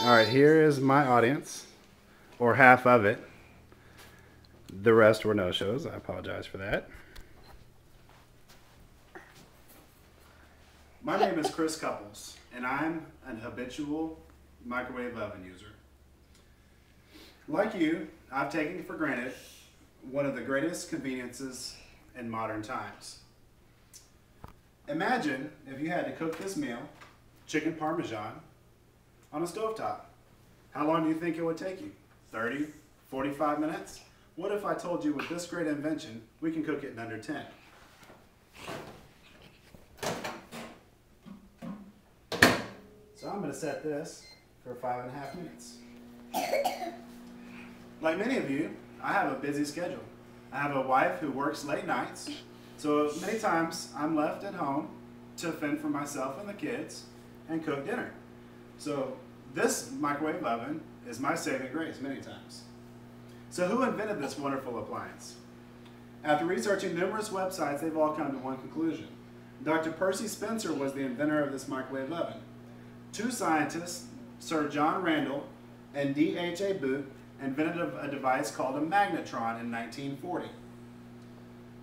All right, here is my audience, or half of it. The rest were no shows. I apologize for that. My name is Chris Couples, and I'm an habitual microwave oven user. Like you, I've taken for granted one of the greatest conveniences in modern times. Imagine if you had to cook this meal, chicken parmesan, on a stovetop. How long do you think it would take you? 30, 45 minutes? What if I told you with this great invention, we can cook it in under 10? So I'm going to set this for 5.5 minutes. Like many of you, I have a busy schedule. I have a wife who works late nights, so many times I'm left at home to fend for myself and the kids and cook dinner. So this microwave oven is my saving grace many times. So who invented this wonderful appliance? After researching numerous websites, they've all come to one conclusion. Dr. Percy Spencer was the inventor of this microwave oven. Two scientists, Sir John Randall and D.H.A. Booth, invented a device called a magnetron in 1940.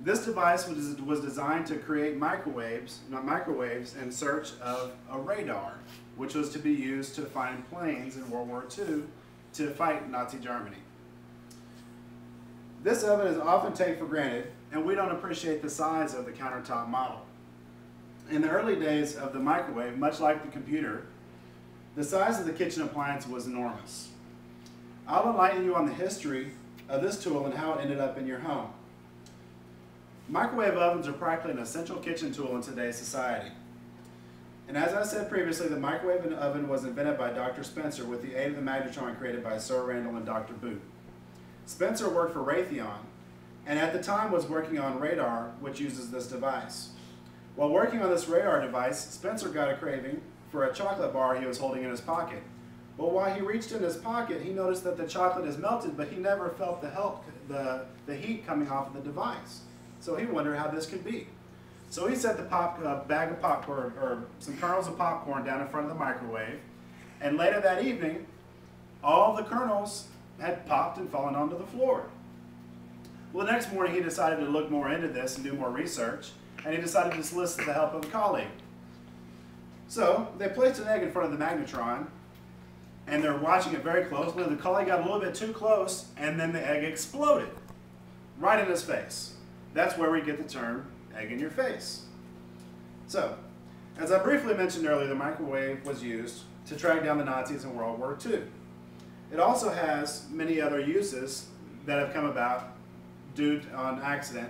This device was designed to create microwaves in search of a radar, which was to be used to find planes in World War II to fight Nazi Germany. This oven is often taken for granted, and we don't appreciate the size of the countertop model. In the early days of the microwave, much like the computer, the size of the kitchen appliance was enormous. I'll enlighten you on the history of this tool and how it ended up in your home. Microwave ovens are practically an essential kitchen tool in today's society. And as I said previously, the microwave oven was invented by Dr. Spencer with the aid of the magnetron created by Sir Randall and Dr. Booth. Spencer worked for Raytheon, and at the time was working on radar, which uses this device. While working on this radar device, Spencer got a craving for a chocolate bar he was holding in his pocket. But while he reached in his pocket, he noticed that the chocolate is melted, but he never felt the heat coming off of the device. So he wondered how this could be. So he set the bag of popcorn, or some kernels of popcorn, down in front of the microwave, and later that evening, all the kernels had popped and fallen onto the floor. Well, the next morning he decided to look more into this and do more research, and he decided to solicit the help of a colleague. So they placed an egg in front of the magnetron, and they're watching it very closely. The colleague got a little bit too close, and then the egg exploded right in his face. That's where we get the term egg in your face. So, as I briefly mentioned earlier, the microwave was used to track down the Nazis in World War II. It also has many other uses that have come about due to on accident,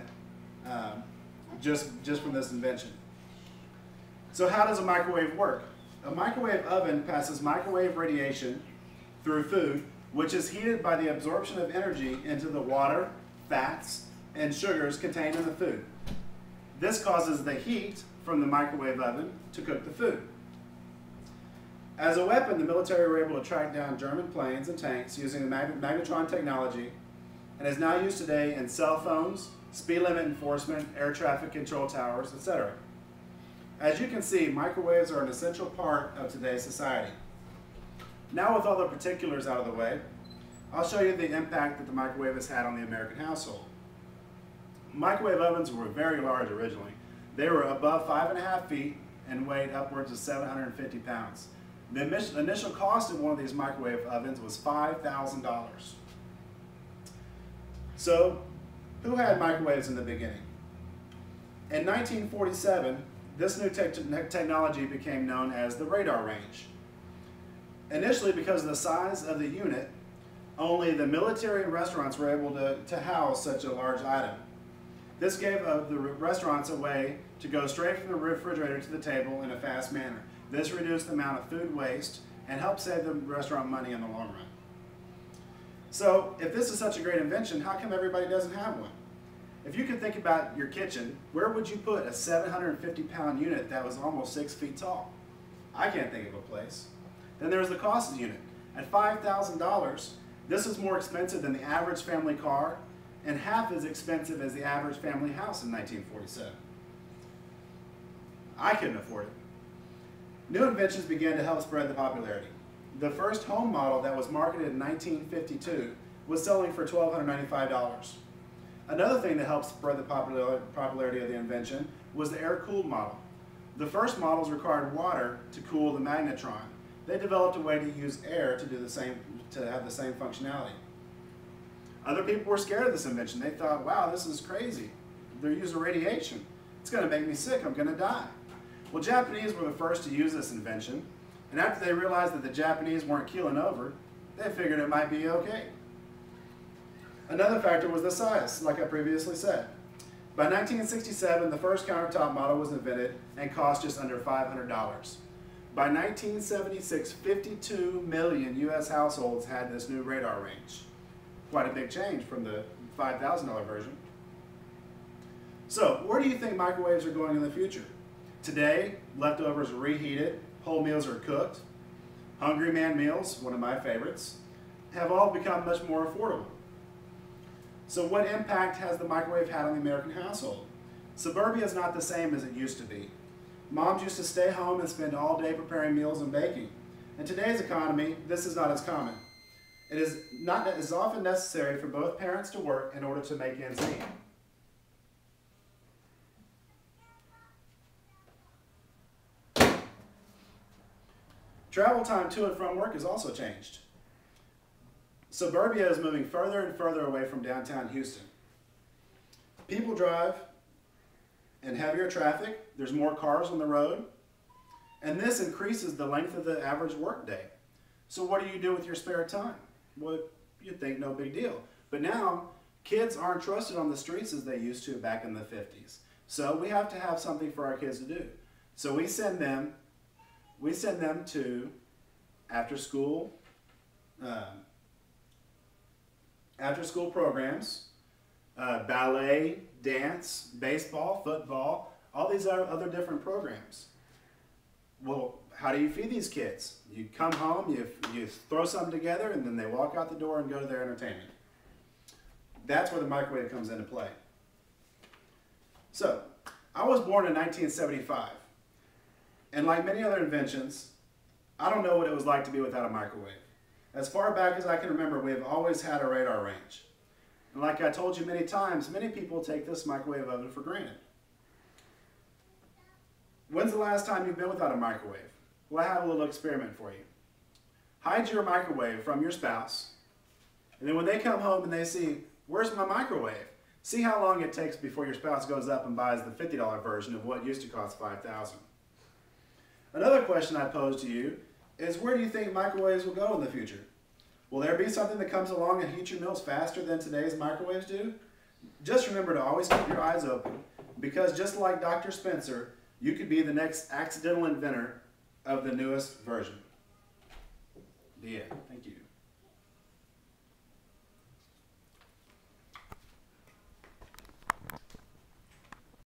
just from this invention. So how does a microwave work? A microwave oven passes microwave radiation through food, which is heated by the absorption of energy into the water, fats, and sugars contained in the food. This causes the heat from the microwave oven to cook the food. As a weapon, the military were able to track down German planes and tanks using the magnetron technology, and is now used today in cell phones, speed limit enforcement, air traffic control towers, etc. As you can see, microwaves are an essential part of today's society. Now, with all the particulars out of the way, I'll show you the impact that the microwave has had on the American household. Microwave ovens were very large originally. They were above 5.5 feet and weighed upwards of 750 pounds. The initial cost of one of these microwave ovens was $5,000. So, who had microwaves in the beginning? In 1947, this new technology became known as the radar range. Initially, because of the size of the unit, only the military and restaurants were able to house such a large item. This gave the restaurants a way to go straight from the refrigerator to the table in a fast manner. This reduced the amount of food waste and helped save the restaurant money in the long run. So, if this is such a great invention, how come everybody doesn't have one? If you could think about your kitchen, where would you put a 750-pound unit that was almost 6 feet tall? I can't think of a place. Then there's the cost of the unit. At $5,000, this is more expensive than the average family car and half as expensive as the average family house in 1947. I couldn't afford it. New inventions began to help spread the popularity. The first home model that was marketed in 1952 was selling for $1,295. Another thing that helped spread the popularity of the invention was the air-cooled model. The first models required water to cool the magnetron. They developed a way to use air to have the same functionality. Other people were scared of this invention. They thought, wow, this is crazy. They're using radiation. It's going to make me sick. I'm going to die. Well, Japanese were the first to use this invention, and after they realized that the Japanese weren't keeling over, they figured it might be okay. Another factor was the size, like I previously said. By 1967, the first countertop model was invented and cost just under $500. By 1976, 52 million U.S. households had this new radar range. Quite a big change from the $5,000 version. So, where do you think microwaves are going in the future? Today, leftovers are reheated, whole meals are cooked. Hungry Man meals, one of my favorites, have all become much more affordable. So what impact has the microwave had on the American household? Suburbia is not the same as it used to be. Moms used to stay home and spend all day preparing meals and baking. In today's economy, this is not as common. It is not as often necessary for both parents to work in order to make ends meet. Travel time to and from work has also changed. Suburbia is moving further and further away from downtown Houston. People drive in heavier traffic, there's more cars on the road, and this increases the length of the average workday. So what do you do with your spare time? Well, you'd think no big deal. But now, kids aren't trusted on the streets as they used to back in the 50s. So we have to have something for our kids to do. So we send them to after school programs, ballet, dance, baseball, football, all these other different programs. Well, how do you feed these kids? You come home, you throw something together, and then they walk out the door and go to their entertainment. That's where the microwave comes into play. So, I was born in 1975, and like many other inventions, I don't know what it was like to be without a microwave. As far back as I can remember, we have always had a radar range. And like I told you many times, many people take this microwave oven for granted. When's the last time you've been without a microwave? Well, I have a little experiment for you. Hide your microwave from your spouse, and then when they come home and they see, where's my microwave? See how long it takes before your spouse goes up and buys the $50 version of what used to cost $5,000. Another question I pose to you is, where do you think microwaves will go in the future? Will there be something that comes along and heats your meals faster than today's microwaves do? Just remember to always keep your eyes open, because just like Dr. Spencer, you could be the next accidental inventor of the newest version. The end. Thank you.